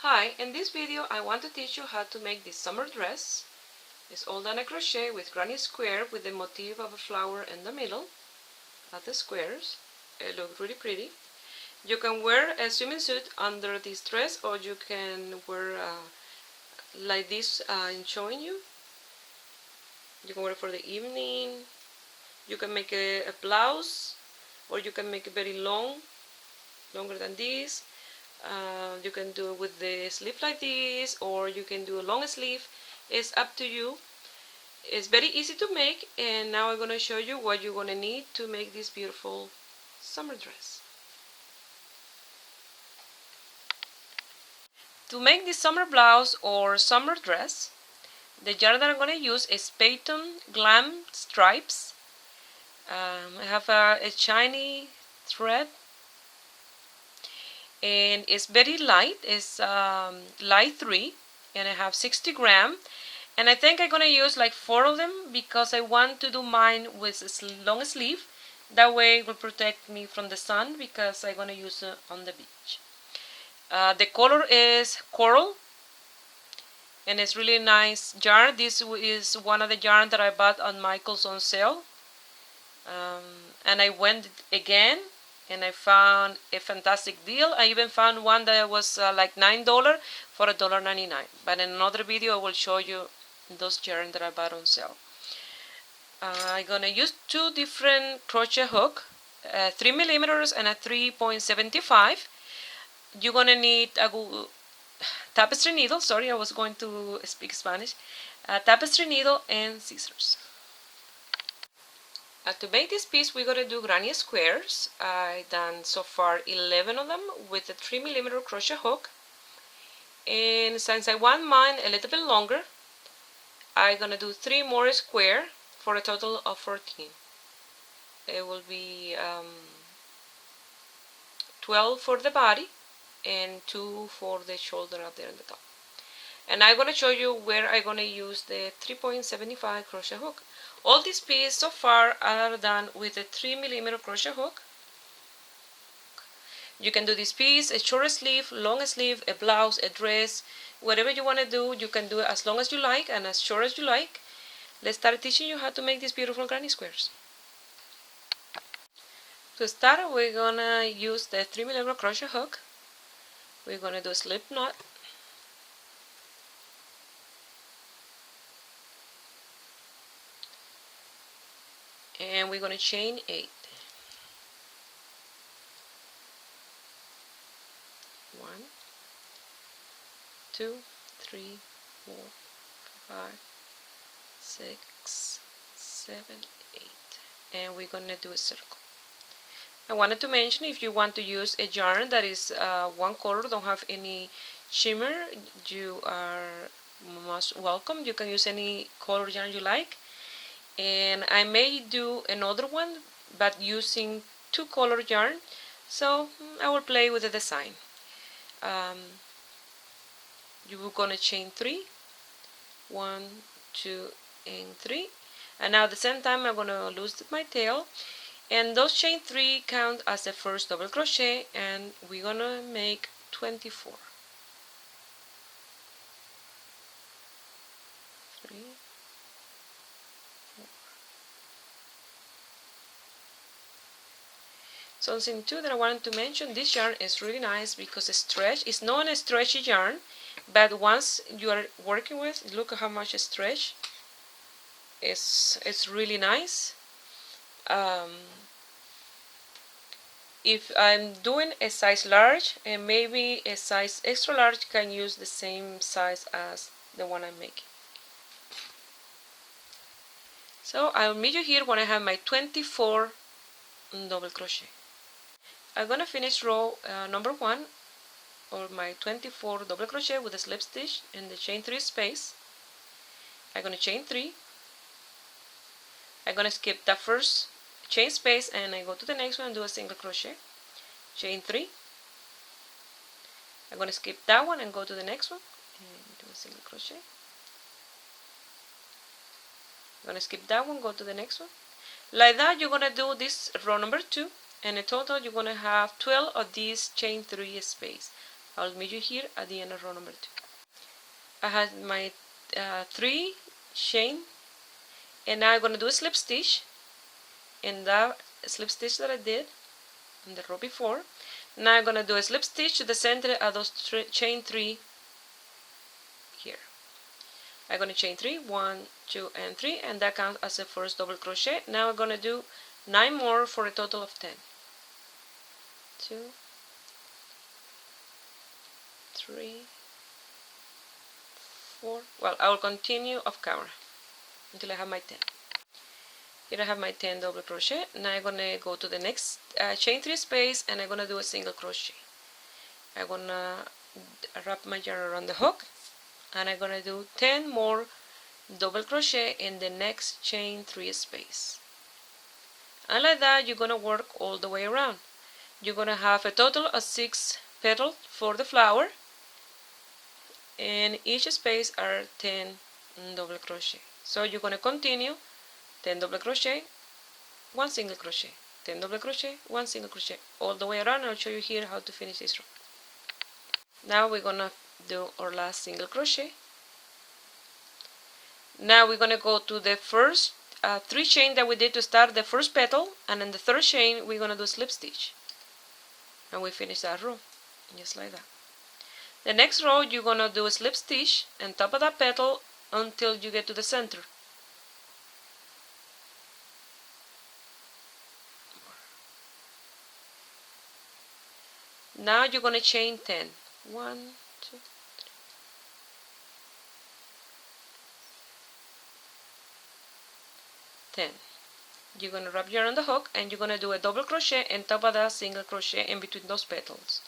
Hi, in this video I want to teach you how to make this summer dress. It's all done a crochet with granny square with the motif of a flower in the middle of the squares. It looks really pretty. You can wear a swimming suit under this dress, or you can wear like this I'm showing you. You can wear it for the evening. You can make a blouse, or you can make it very long, longer than this. You can do it with the sleeve like this, or you can do a long sleeve. It's up to you. It's very easy to make, and now I'm going to show you what you're going to need to make this beautiful summer dress. To make this summer blouse or summer dress, the yarn that I'm going to use is Peyton Glam Stripes. I have a shiny thread, and it's very light. It's light 3, and I have 60 grams. And I think I'm gonna use like 4 of them because I want to do mine with a long sleeve. That way it will protect me from the sun because I'm gonna use it on the beach. The color is coral, and it's really nice yarn. This is one of the yarn that I bought on Michael's on sale. And I went again and I found a fantastic deal. I even found one that was like $9 for $1.99. But in another video I will show you those yarn that I bought on sale. I'm gonna use 2 different crochet hook, 3 millimeters and a 3.75. You're gonna need a tapestry needle. Sorry, I was going to speak Spanish. A tapestry needle and scissors. To make this piece, we're gonna do granny squares. I've done so far 11 of them with a 3 millimeter crochet hook. And since I want mine a little bit longer, I'm gonna do 3 more square for a total of 14. It will be 12 for the body and 2 for the shoulder up there on the top. And I'm gonna show you where I'm gonna use the 3.75 crochet hook. All these pieces so far are done with a 3 millimeter crochet hook. You can do this piece, a short sleeve, long sleeve, a blouse, a dress, whatever you want to do, you can do it as long as you like and as short as you like. Let's start teaching you how to make these beautiful granny squares. To start, we're gonna use the 3 millimeter crochet hook. We're gonna do a slip knot. And we're gonna chain 8. 1, 2, 3, 4, 5, 6, 7, 8, and we're gonna do a circle. I wanted to mention, if you want to use a yarn that is one color, don't have any shimmer, you are most welcome. You can use any color yarn you like, and I may do another one but using 2 color yarn, so I will play with the design. You're gonna chain 3, 1, 2, and 3, and now at the same time I'm gonna lose my tail, and those chain 3 count as the first double crochet, and we're gonna make 24. 3, 4. Something too that I wanted to mention, this yarn is really nice because the stretch is not a stretchy yarn, but once you are working with, look at how much stretch. It's really nice. If I'm doing a size large, and maybe a size extra large can use the same size as the one I'm making. So I'll meet you here when I have my 24 double crochet. I'm gonna finish row number 1 or my 24 double crochet with a slip stitch in the chain 3 space. I'm gonna chain 3. I'm gonna skip that first chain space and I go to the next one and do a single crochet. Chain 3. I'm gonna skip that one and go to the next one and do a single crochet. I'm gonna skip that one, go to the next one. Like that, you're gonna do this row number 2, and in total you're gonna have 12 of these chain 3 space. I'll meet you here at the end of row number 2. I have my 3 chain, and now I'm going to do a slip stitch in that slip stitch that I did in the row before. Now I'm going to do a slip stitch to the center of those chain 3 here. I'm going to chain 3, 1, 2, and 3, and that counts as the first double crochet. Now I'm going to do 9 more for a total of 10. 2, 3, 4. Well, I will continue off camera until I have my 10. Here I have my 10 double crochet. Now I'm going to go to the next chain 3 space, and I'm going to do a single crochet. I'm going to wrap my yarn around the hook, and I'm going to do 10 more double crochet in the next chain 3 space. And like that, you're going to work all the way around. You're going to have a total of 6 petals for the flower, and each space are 10 double crochet. So you're going to continue 10 double crochet, 1 single crochet, 10 double crochet, 1 single crochet, all the way around. I'll show you here how to finish this row. Now we're going to do our last single crochet. Now we're going to go to the first 3 chain that we did to start the first petal, and in the third chain we're going to do a slip stitch, and we finish that row just like that. The next row you're going to do a slip stitch on top of that petal until you get to the center. Now you're going to chain 10. 1, 2, 3. You're going to wrap yarn on the hook, and you're going to do a double crochet on top of that single crochet in between those petals.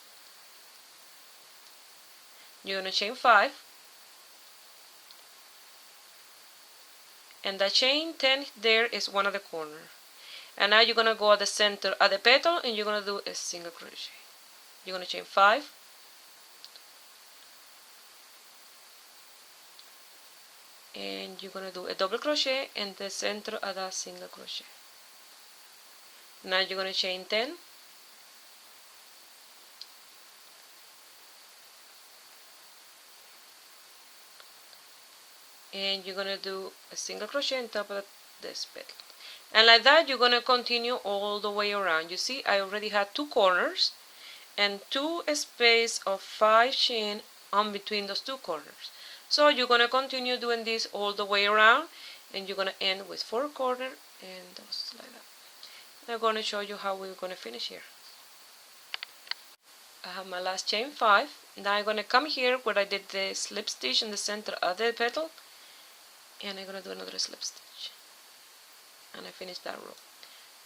You're going to chain 5, and that chain 10 there is one of the corners. And now you're going to go at the center of the petal, and you're going to do a single crochet. You're going to chain 5, and you're going to do a double crochet in the center of that single crochet. Now you're going to chain 10, and you're going to do a single crochet on top of this petal. And like that you're going to continue all the way around. You see, I already had 2 corners and 2 space of 5 chain on between those 2 corners. So you're going to continue doing this all the way around, and you're going to end with 4 corners and those like that. I'm going to show you how we're going to finish here. I have my last chain 5. Now I'm going to come here where I did the slip stitch in the center of the petal, and I'm going to do another slip stitch, and I finished that row.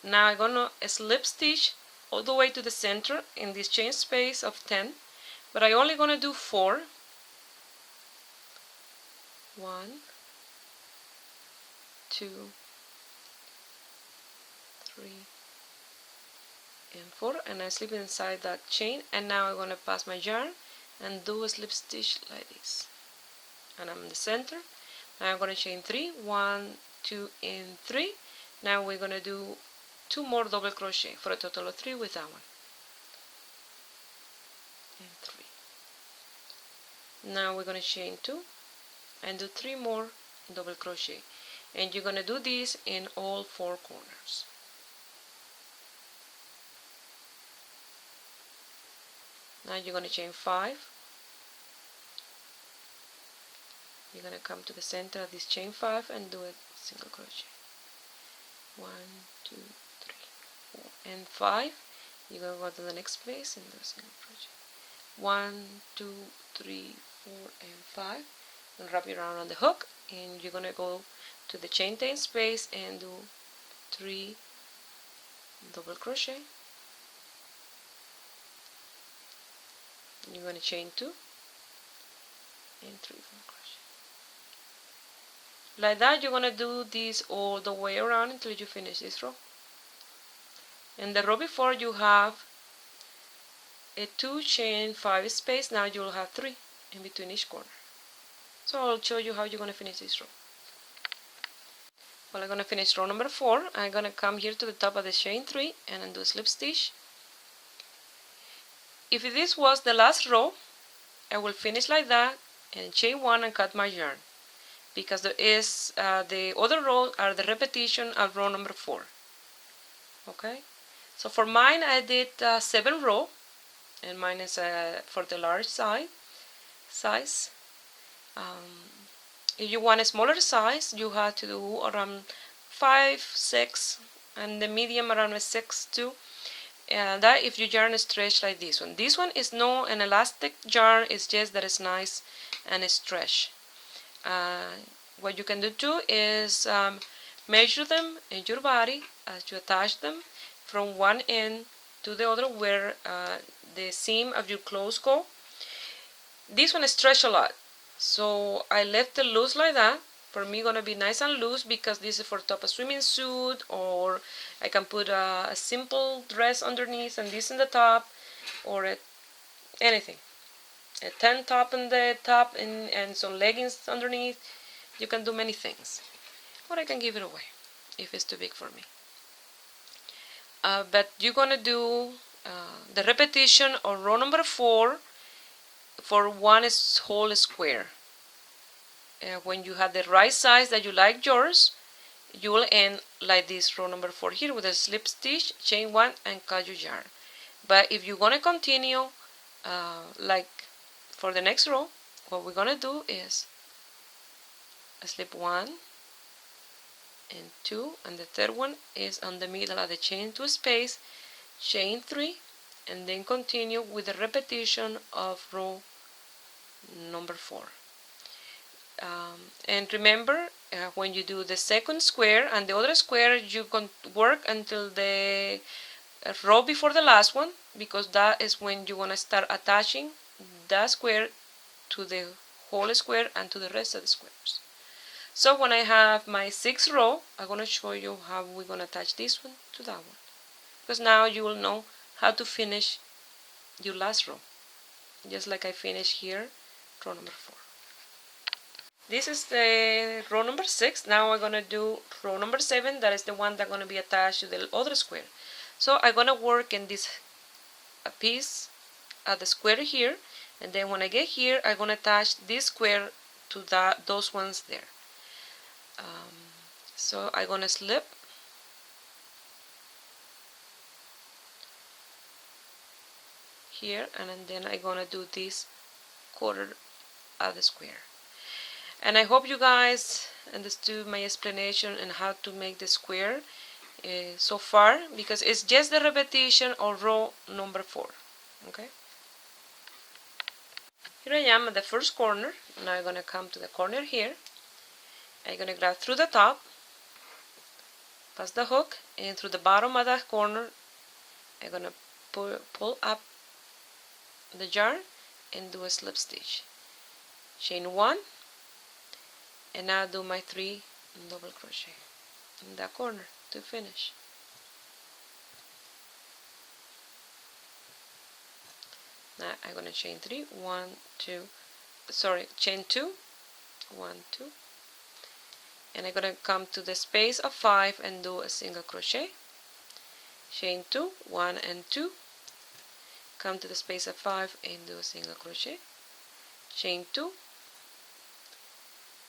Now I'm going to slip stitch all the way to the center in this chain space of 10, but I'm only going to do 4. 1, 2, 3, and 4, and I slip inside that chain, and now I'm going to pass my yarn and do a slip stitch like this, and I'm in the center. Now I'm going to chain 3, 1, 2, and 3. Now we're going to do 2 more double crochet for a total of 3 with that one, and 3. Now we're going to chain 2 and do 3 more double crochet, and you're going to do this in all 4 corners. Now you're going to chain 5. You're going to come to the center of this chain 5 and do a single crochet. 1, 2, 3, 4, and 5. You're going to go to the next space and do a single crochet. 1, 2, 3, 4, and 5. And wrap it around the hook, and you're going to go to the chain 10 space and do 3 double crochet. You're going to chain 2 and 3 double crochet. Like that you're going to do this all the way around until you finish this row. In the row before you have a 2 chain 5 space. Now you will have 3 in between each corner. So I'll show you how you're going to finish this row. Well, I'm going to finish row number 4. I'm going to come here to the top of the chain 3 and then do a slip stitch. If this was the last row, I will finish like that and chain 1 and cut my yarn, because there is the other rows are the repetition of row number 4. Okay, so for mine I did 7 rows, and mine is for the large size. If you want a smaller size, you have to do around 5, 6, and the medium around a 6 too. That if your yarn is stretched like this one. This one is no an elastic yarn, it's just that it's nice and it's stretched. What you can do too is measure them in your body as you attach them from one end to the other where the seam of your clothes go. This one is stretched a lot, so I left it loose like that. For me, gonna be nice and loose because this is for top a swimming suit, or I can put a simple dress underneath and this in the top, or anything. A tank top in the top and some leggings underneath. You can do many things. Or I can give it away if it's too big for me. But you're gonna do the repetition of row number 4 for one whole square. When you have the right size that you like yours, you will end like this row number 4 here with a slip stitch, chain 1 and cut your yarn. But if you're going to continue like for the next row, what we're going to do is a slip 1 and 2, and the third one is on the middle of the chain 2 space, chain 3, and then continue with the repetition of row number 4. And remember, when you do the second square and the other square, you can work until the row before the last one, because that is when you want to start attaching that square to the whole square and to the rest of the squares. So when I have my 6th row, I'm going to show you how we're going to attach this one to that one, because now you will know how to finish your last row, just like I finished here, row number 4. This is the row number 6. Now I'm going to do row number 7. That is the one that's going to be attached to the other square. So I'm going to work in this piece at the square here. And then when I get here, I'm going to attach this square to those ones there. So I'm going to slip. Here, and then I'm going to do this quarter of the square. And I hope you guys understood my explanation on how to make the square so far, because it's just the repetition of row number 4. Okay. Here I am at the first corner. Now I'm going to come to the corner here. I'm going to grab through the top, pass the hook, and through the bottom of that corner, I'm going to pull up the yarn and do a slip stitch. Chain 1. And now do my 3 double crochet in that corner to finish. Now I'm going to chain 3, 1, 2, chain 2, 1, 2, and I'm going to come to the space of 5 and do a single crochet, chain 2, 1 and 2, come to the space of 5 and do a single crochet, chain 2,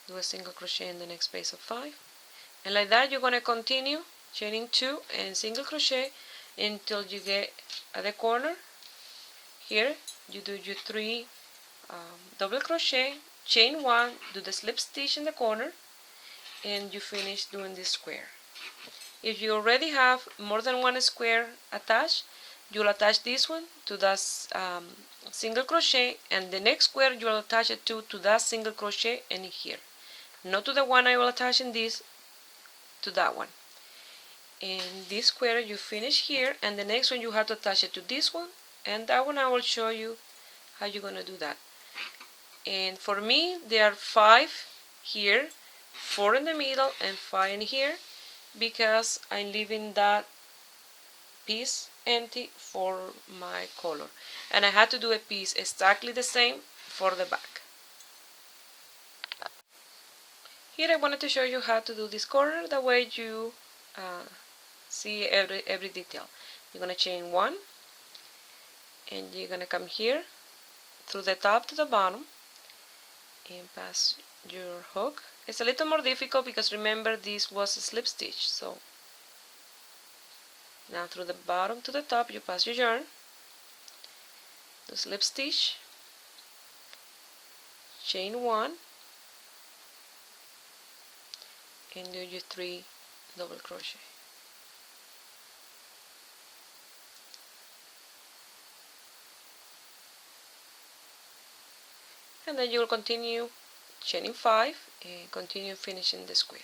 do a single crochet in the next space of 5, and like that you're going to continue chaining 2 and single crochet until you get at the corner. Here you do your 3 double crochet, chain 1, do the slip stitch in the corner, and you finish doing this square. If you already have more than one square attached, you'll attach this one to that single crochet, and the next square you'll attach it to that single crochet in here. Not to the one I will attach in this, to that one. And this square you finish here, and the next one you have to attach it to this one, and that one I will show you how you're going to do that. And for me, there are 5 here, 4 in the middle, and 5 in here, because I'm leaving that piece empty for my color. And I had to do a piece exactly the same for the back. Here I wanted to show you how to do this corner, that way you see every detail. You're going to chain 1, and you're going to come here, through the top to the bottom and pass your hook. It's a little more difficult because remember this was a slip stitch, so now through the bottom to the top you pass your yarn, the slip stitch, chain 1, and do your 3 double crochet. And then you will continue chaining 5 and continue finishing the square.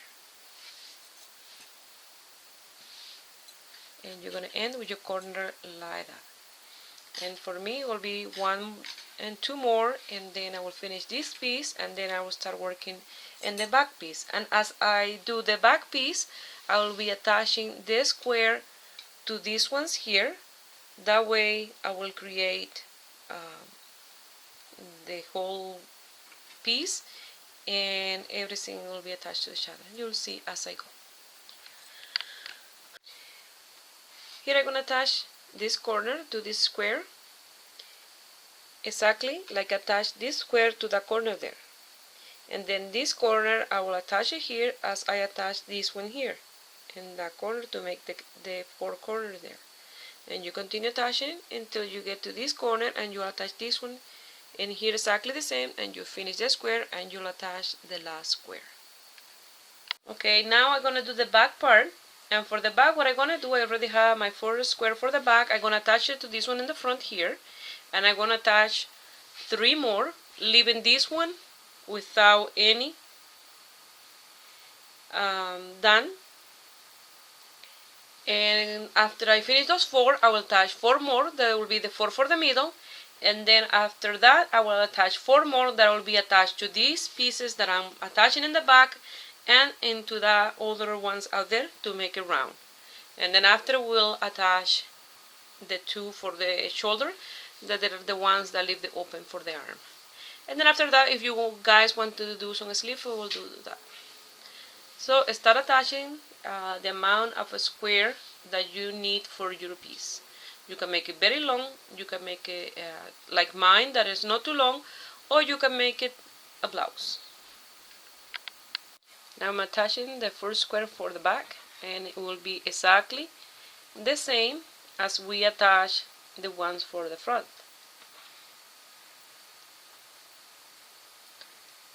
And you're going to end with your corner like that. And for me it will be 1 and 2 more, and then I will finish this piece, and then I will start working in the back piece. And as I do the back piece, I will be attaching this square to these ones here. That way I will create the whole piece and everything will be attached to each other. You'll see as I go. Here I'm going to attach this corner to this square, exactly like attach this square to the corner there. And then this corner I will attach it here as I attach this one here in that corner to make the 4 corners there. And you continue attaching until you get to this corner, and you attach this one in here exactly the same, and you finish the square and you'll attach the last square. Okay, now I'm going to do the back part. And for the back, what I'm going to do, I already have my 4 square for the back. I'm going to attach it to this one in the front here, and I'm going to attach 3 more, leaving this one without any done. And after I finish those 4, I will attach 4 more. That will be the 4 for the middle. And then after that, I will attach 4 more that will be attached to these pieces that I'm attaching in the back and into the other ones out there to make it round. And then after, we'll attach the 2 for the shoulder, that are the ones that leave the open for the arm. And then after that, if you guys want to do some sleeve, we will do that. So start attaching the amount of a square that you need for your piece. You can make it very long, you can make it like mine, that is not too long, or you can make it a blouse. Now I'm attaching the first square for the back, and it will be exactly the same as we attach the ones for the front.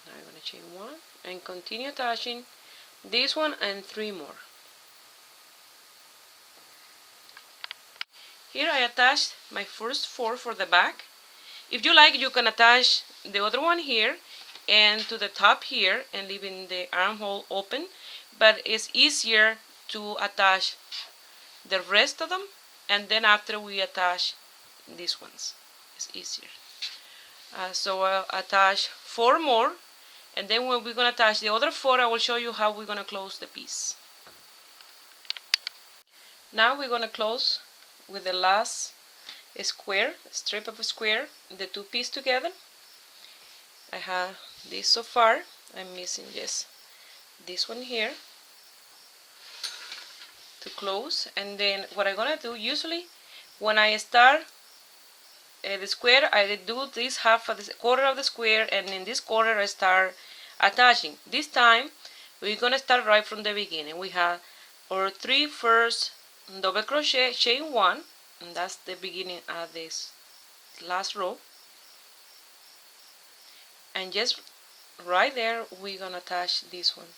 Now I'm going to chain 1 and continue attaching this one and 3 more. Here I attached my first 4 for the back. If you like, you can attach the other one here and to the top here and leaving the armhole open, but it's easier to attach the rest of them, and then after we attach these ones, it's easier. So I'll attach 4 more, and then when we're going to attach the other 4, I will show you how we're going to close the piece. Now we're going to close with the last square, strip of a square, the 2 pieces together. I have this so far. I'm missing just this one here to close. And then what I'm gonna do, usually when I start the square, I do this half of the quarter of the square, and in this corner I start attaching. This time we're gonna start right from the beginning. We have our 3 first double crochet, chain 1, and that's the beginning of this last row. And just right there, we're gonna attach this one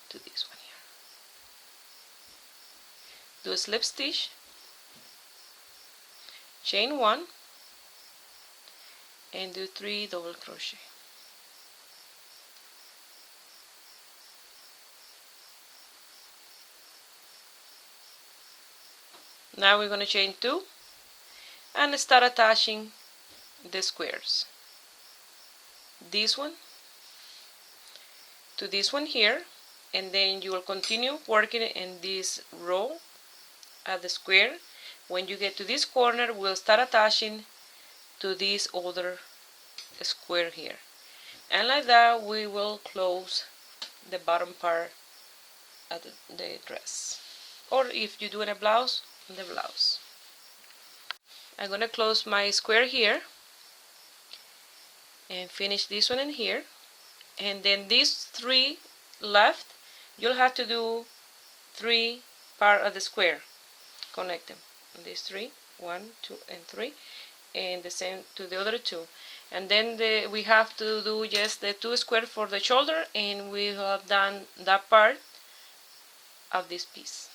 to this one here. Do a slip stitch, chain 1, and do 3 double crochet. Now we're going to chain 2 and start attaching the squares. This one to this one here, and then you will continue working in this row at the square. When you get to this corner, we'll start attaching to this other square here, and like that we will close the bottom part of the dress, or if you do in a blouse, the blouse. I'm going to close my square here, and finish this one in here, and then these 3 left, you'll have to do 3 part of the square, connect them, these 3, 1, 2, and 3, and the same to the other 2, and then we have to do just the 2 square for the shoulder, and we have done that part of this piece.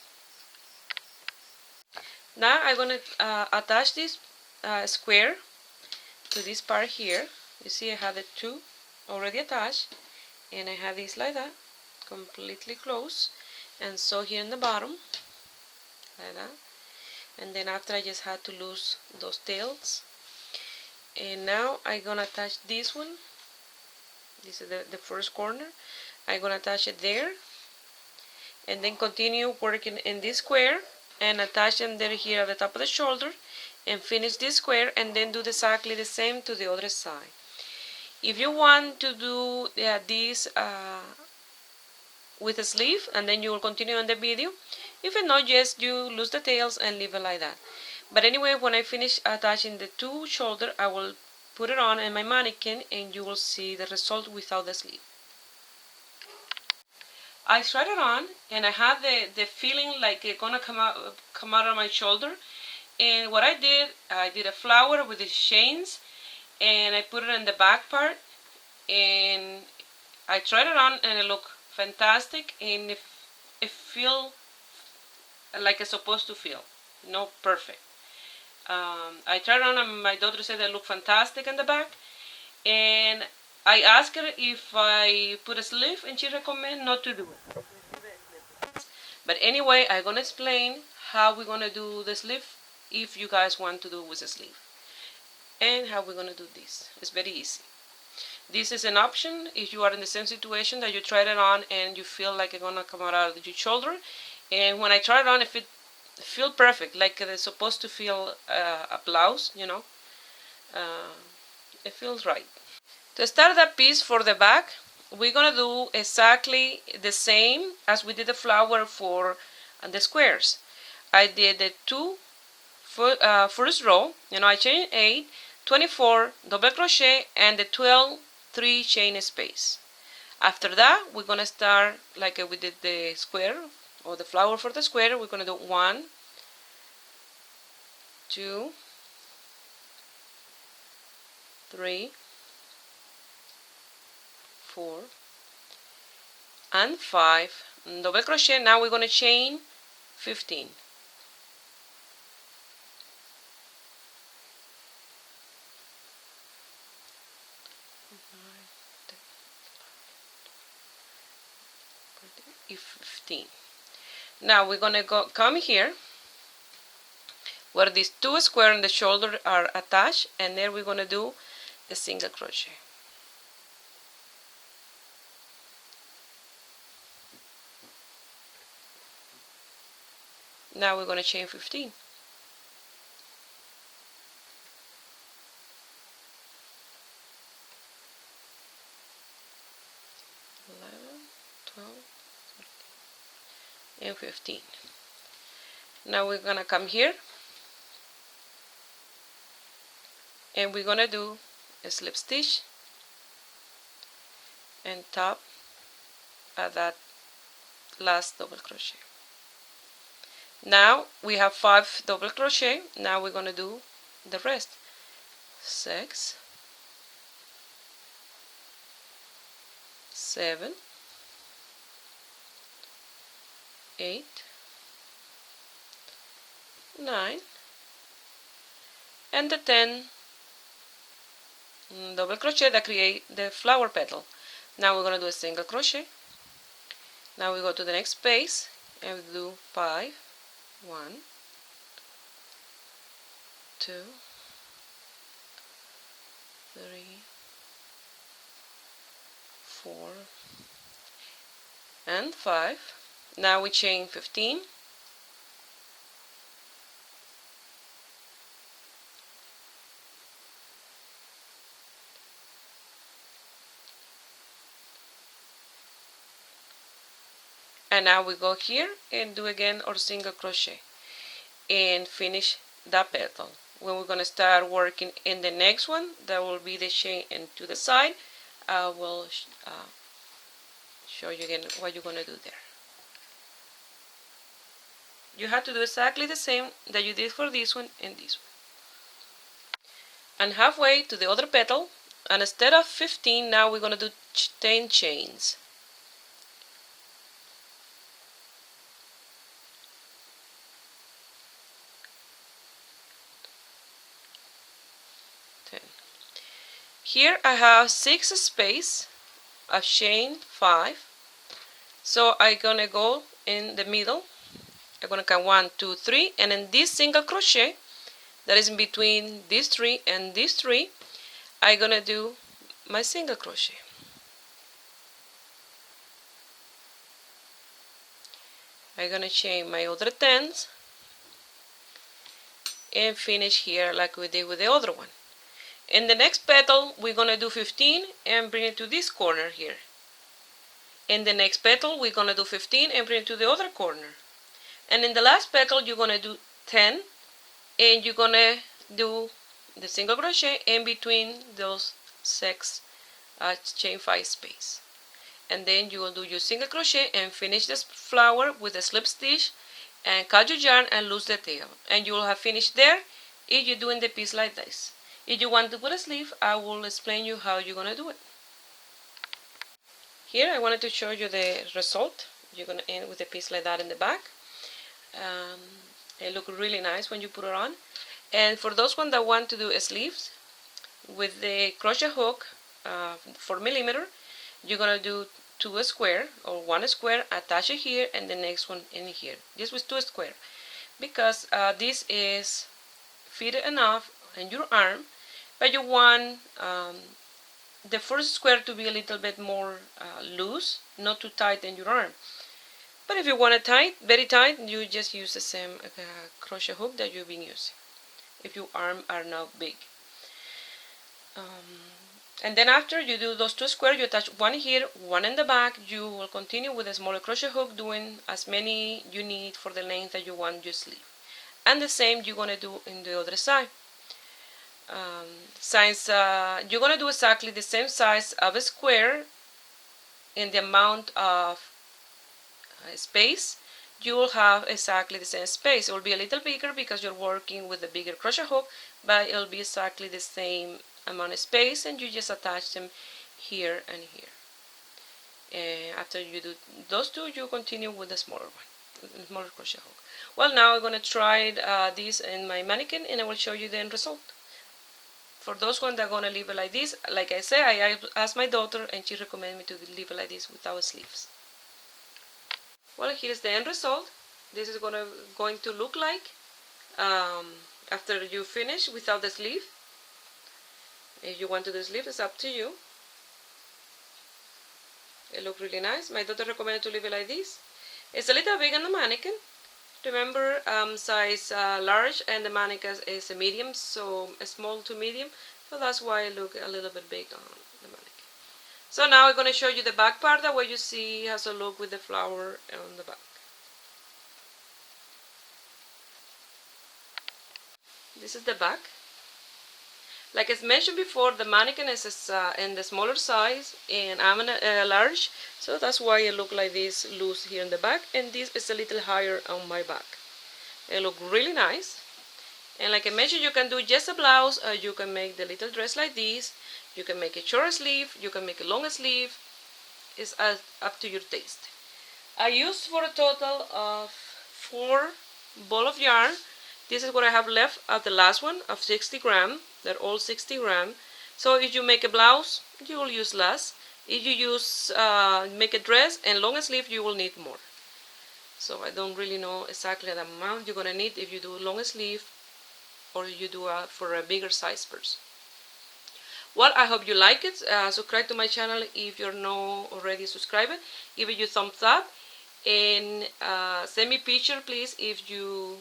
Now I'm going to attach this square to this part here. You see I have the 2 already attached, and I have this like that, completely closed, and so here in the bottom, like that, and then after I just had to lose those tails, and now I'm going to attach this one. This is the first corner. I'm going to attach it there, and then continue working in this square and attach them there here at the top of the shoulder, and finish this square, and then do exactly the same to the other side. If you want to do this with a sleeve, and then you will continue on the video. If not, just you lose the tails and leave it like that. But anyway, when I finish attaching the 2 shoulder, I will put it on in my mannequin, and you will see the result without the sleeve. I tried it on, and I had the feeling like it's gonna come out of my shoulder. And what I did a flower with the chains, and I put it in the back part, and I tried it on, and it looked fantastic, and it feels like it's supposed to feel, perfect. I tried it on, and my daughter said it looked fantastic in the back, and I asked her if I put a sleeve, and she recommended not to do it. But anyway, I'm gonna explain how we're gonna do the sleeve if you guys want to do it with a sleeve, and how we're gonna do this. It's very easy. This is an option if you are in the same situation that you tried it on and you feel like it's gonna come out of your shoulder. And when I tried it on, it feel perfect, like it's supposed to feel a blouse, it feels right. To start that piece for the back, we're gonna do exactly the same as we did the flower for the squares. I did the 2 first row, I chain 8, 24 double crochet, and the 12 3 chain space. After that, we're gonna start like we did the square or the flower for the square. We're gonna do 1, 2, 3, 4, and 5 double crochet. Now we're gonna chain 15. Now we're gonna come here where these 2 squares in the shoulder are attached, and there we're gonna do a single crochet. Now we're gonna chain 15. 11, 12, 13, and 15. Now we're gonna come here, and we're gonna do a slip stitch and top at that last double crochet. Now we have 5 double crochet. Now we're gonna do the rest. 6, 7, 8, 9, and the 10 double crochet that create the flower petal. Now we're going to do a single crochet. Now we go to the next space and we do 5, 1, 2, 3, 4, and 5. Now we chain 15. And now we go here and do again our single crochet and finish that petal. when we're going to start working in the next one, that will be the chain into the side. I will show you again what you're going to do there. You have to do exactly the same that you did for this one and this one. And halfway to the other petal, and instead of 15, now we're going to do 10 chains. Here I have 6 space of chain 5, so I'm gonna go in the middle. I'm gonna count 1, 2, 3, and in this single crochet that is in between these 3 and these 3, I'm gonna do my single crochet. I'm gonna chain my other 10s and finish here like we did with the other one. In the next petal, we're going to do 15 and bring it to this corner here. In the next petal, we're going to do 15 and bring it to the other corner. And in the last petal, you're going to do 10 and you're going to do the single crochet in between those 6 chain 5 space. And then you will do your single crochet and finish this flower with a slip stitch and cut your yarn and lose the tail. And you will have finished there if you're doing the piece like this. If you want to put a sleeve, I will explain you how you're going to do it. Here I wanted to show you the result. You're going to end with a piece like that in the back. It looks really nice when you put it on. And for those ones that want to do a sleeves, with the crochet hook 4mm, you're going to do 2 square or 1 square, attach it here and the next one in here. This was 2 square because this is fitted enough in your arm, but you want the first square to be a little bit more loose, not too tight in your arm. But if you want it tight, very tight, you just use the same crochet hook that you've been using if your arm are not big. And then after you do those 2 squares, you attach 1 here, 1 in the back. You will continue with a smaller crochet hook, doing as many you need for the length that you want your sleeve. And the same you're going to do in the other side. Since you're going to do exactly the same size of a square in the amount of space, you will have exactly the same space. It will be a little bigger because you're working with a bigger crochet hook, but it will be exactly the same amount of space, and you just attach them here and here. And after you do those 2, you continue with the smaller one, the smaller crochet hook. Well, now I'm going to try this in my mannequin and I will show you the end result. For those ones that are going to leave it like this, like I said, I asked my daughter and she recommended me to leave it like this without sleeves. Well, here's the end result. This is going to look like after you finish without the sleeve. If you want to do the sleeve, it's up to you. It looks really nice. My daughter recommended to leave it like this. It's a little big on the mannequin. Remember, size large, and the mannequin is a medium, so a small to medium. So that's why it looks a little bit big on the mannequin. So now I'm going to show you the back part, that way you see how it looks with the flower on the back. This is the back. Like I mentioned before, the mannequin is in the smaller size and I'm in a large, so that's why it looks like this loose here in the back, and this is a little higher on my back. It looks really nice. And like I mentioned, you can do just a blouse, or you can make the little dress like this. You can make a short sleeve, you can make a long sleeve. It's up to your taste. I used for a total of 4 balls of yarn. This is what I have left of the last one of 60 grams. They're all 60 grams. So if you make a blouse, you will use less. If you use make a dress and long sleeve, you will need more. So I don't really know exactly the amount you're gonna need if you do long sleeve or you do for a bigger size person. Well, I hope you like it. Subscribe to my channel if you're not already subscribed. Give it your thumbs up and send me a picture, please, if you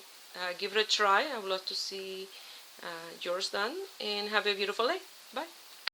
give it a try. I would love to see yours done, and have a beautiful day. Bye.